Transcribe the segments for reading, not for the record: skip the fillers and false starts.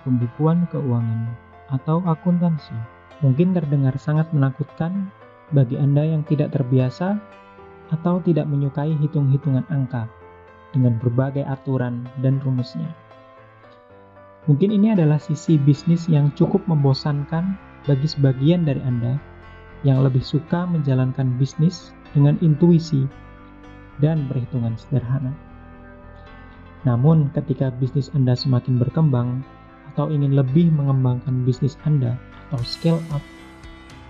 pembukuan keuangan, atau akuntansi. Mungkin terdengar sangat menakutkan bagi Anda yang tidak terbiasa atau tidak menyukai hitung-hitungan angka dengan berbagai aturan dan rumusnya. Mungkin ini adalah sisi bisnis yang cukup membosankan bagi sebagian dari Anda yang lebih suka menjalankan bisnis dengan intuisi dan perhitungan sederhana. Namun, ketika bisnis Anda semakin berkembang atau ingin lebih mengembangkan bisnis Anda atau scale up,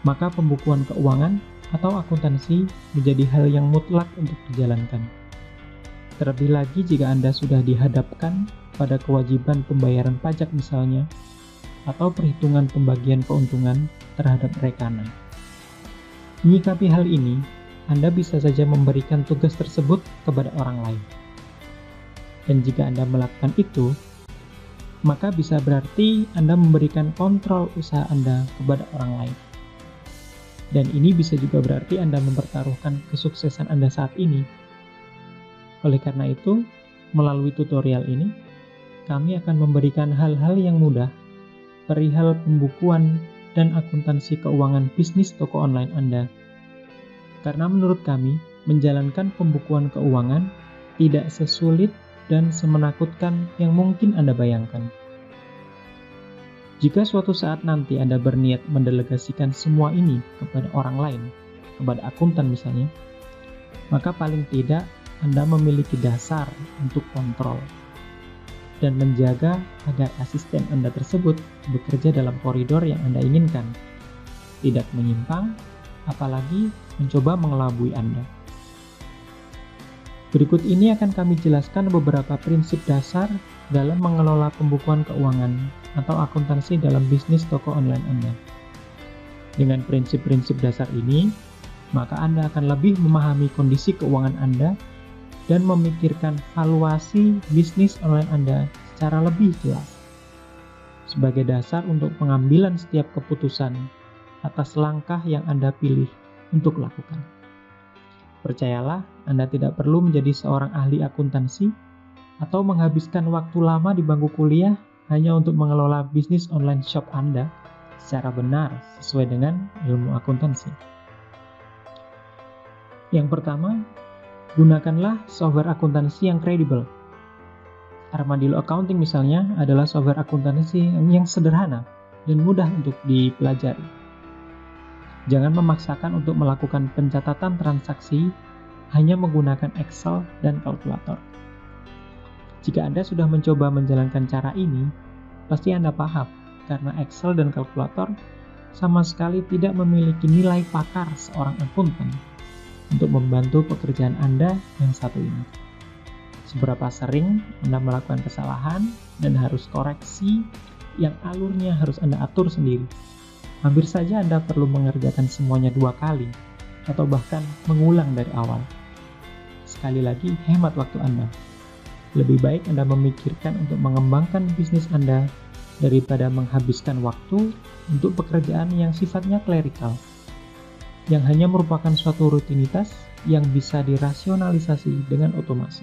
maka pembukuan keuangan atau akuntansi menjadi hal yang mutlak untuk dijalankan. Terlebih lagi jika Anda sudah dihadapkan pada kewajiban pembayaran pajak misalnya, atau perhitungan pembagian keuntungan terhadap rekanan. Menyikapi hal ini, Anda bisa saja memberikan tugas tersebut kepada orang lain. Dan jika Anda melakukan itu, maka bisa berarti Anda memberikan kontrol usaha Anda kepada orang lain. Dan ini bisa juga berarti Anda mempertaruhkan kesuksesan Anda saat ini. Oleh karena itu, melalui tutorial ini, kami akan memberikan hal-hal yang mudah perihal pembukuan dan akuntansi keuangan bisnis toko online Anda. Karena menurut kami, menjalankan pembukuan keuangan tidak sesulit dan semenakutkan yang mungkin Anda bayangkan. Jika suatu saat nanti Anda berniat mendelegasikan semua ini kepada orang lain, kepada akuntan misalnya, maka paling tidak Anda memiliki dasar untuk kontrol dan menjaga agar asisten Anda tersebut bekerja dalam koridor yang Anda inginkan, tidak menyimpang, apalagi mencoba mengelabui Anda. Berikut ini akan kami jelaskan beberapa prinsip dasar dalam mengelola pembukuan keuangan atau akuntansi dalam bisnis toko online Anda. Dengan prinsip-prinsip dasar ini, maka Anda akan lebih memahami kondisi keuangan Anda dan memikirkan valuasi bisnis online Anda secara lebih jelas, sebagai dasar untuk pengambilan setiap keputusan atas langkah yang Anda pilih untuk lakukan. Percayalah, Anda tidak perlu menjadi seorang ahli akuntansi atau menghabiskan waktu lama di bangku kuliah hanya untuk mengelola bisnis online shop Anda secara benar sesuai dengan ilmu akuntansi. Yang pertama, gunakanlah software akuntansi yang kredibel. Armadillo Accounting misalnya adalah software akuntansi yang sederhana dan mudah untuk dipelajari. Jangan memaksakan untuk melakukan pencatatan transaksi hanya menggunakan Excel dan kalkulator. Jika Anda sudah mencoba menjalankan cara ini, pasti Anda paham karena Excel dan kalkulator sama sekali tidak memiliki nilai pakar seorang akuntan untuk membantu pekerjaan Anda yang satu ini. Seberapa sering Anda melakukan kesalahan dan harus koreksi yang alurnya harus Anda atur sendiri. Hampir saja Anda perlu mengerjakan semuanya 2 kali atau bahkan mengulang dari awal. Sekali lagi, hemat waktu Anda. Lebih baik Anda memikirkan untuk mengembangkan bisnis Anda daripada menghabiskan waktu untuk pekerjaan yang sifatnya klerikal, yang hanya merupakan suatu rutinitas yang bisa dirasionalisasi dengan otomasi.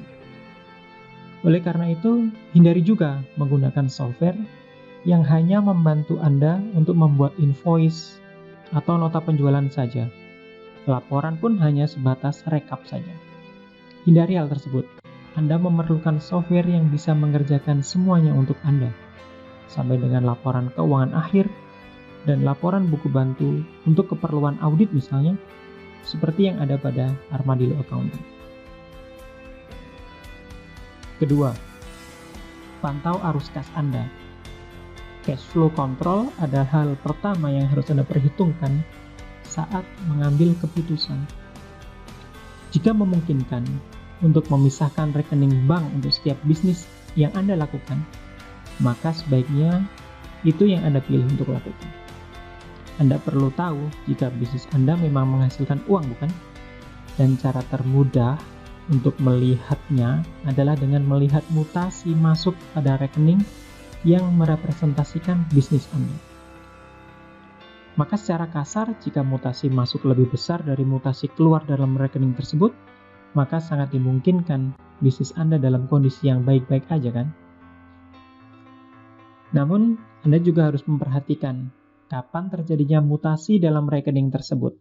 Oleh karena itu, hindari juga menggunakan software yang hanya membantu Anda untuk membuat invoice atau nota penjualan saja. Laporan pun hanya sebatas rekap saja. Hindari hal tersebut. Anda memerlukan software yang bisa mengerjakan semuanya untuk Anda, sampai dengan laporan keuangan akhir dan laporan buku bantu untuk keperluan audit misalnya, seperti yang ada pada Armadillo Accounting. Kedua, pantau arus kas Anda. Cash flow control adalah hal pertama yang harus Anda perhitungkan saat mengambil keputusan. Jika memungkinkan untuk memisahkan rekening bank untuk setiap bisnis yang Anda lakukan, maka sebaiknya itu yang Anda pilih untuk lakukan. Anda perlu tahu jika bisnis Anda memang menghasilkan uang, bukan? Dan cara termudah untuk melihatnya adalah dengan melihat mutasi masuk pada rekening yang merepresentasikan bisnis Anda. Maka secara kasar, jika mutasi masuk lebih besar dari mutasi keluar dalam rekening tersebut, maka sangat dimungkinkan bisnis Anda dalam kondisi yang baik-baik aja kan? Namun, Anda juga harus memperhatikan kapan terjadinya mutasi dalam rekening tersebut.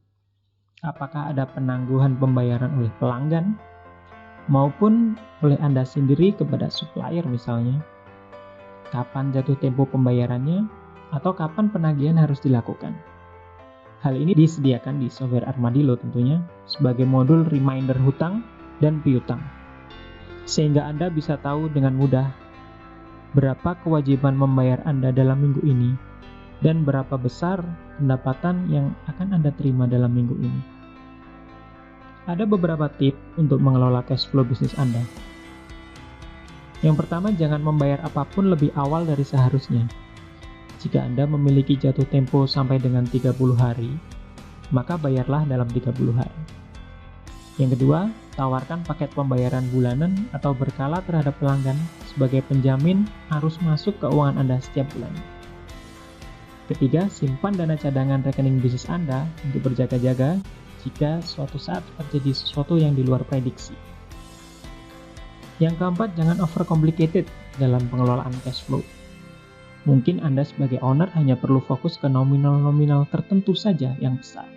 Apakah ada penangguhan pembayaran oleh pelanggan, maupun oleh Anda sendiri kepada supplier misalnya. Kapan jatuh tempo pembayarannya, atau kapan penagihan harus dilakukan. Hal ini disediakan di software Armadillo tentunya sebagai modul reminder hutang dan piutang. Sehingga Anda bisa tahu dengan mudah berapa kewajiban membayar Anda dalam minggu ini dan berapa besar pendapatan yang akan Anda terima dalam minggu ini. Ada beberapa tips untuk mengelola cash flow bisnis Anda. Yang pertama, jangan membayar apapun lebih awal dari seharusnya. Jika Anda memiliki jatuh tempo sampai dengan 30 hari, maka bayarlah dalam 30 hari. Yang kedua, tawarkan paket pembayaran bulanan atau berkala terhadap pelanggan sebagai penjamin arus masuk keuangan Anda setiap bulan. Ketiga, simpan dana cadangan rekening bisnis Anda untuk berjaga-jaga jika suatu saat terjadi sesuatu yang di luar prediksi. Yang keempat, jangan overcomplicated dalam pengelolaan cash flow. Mungkin Anda sebagai owner hanya perlu fokus ke nominal-nominal tertentu saja yang besar.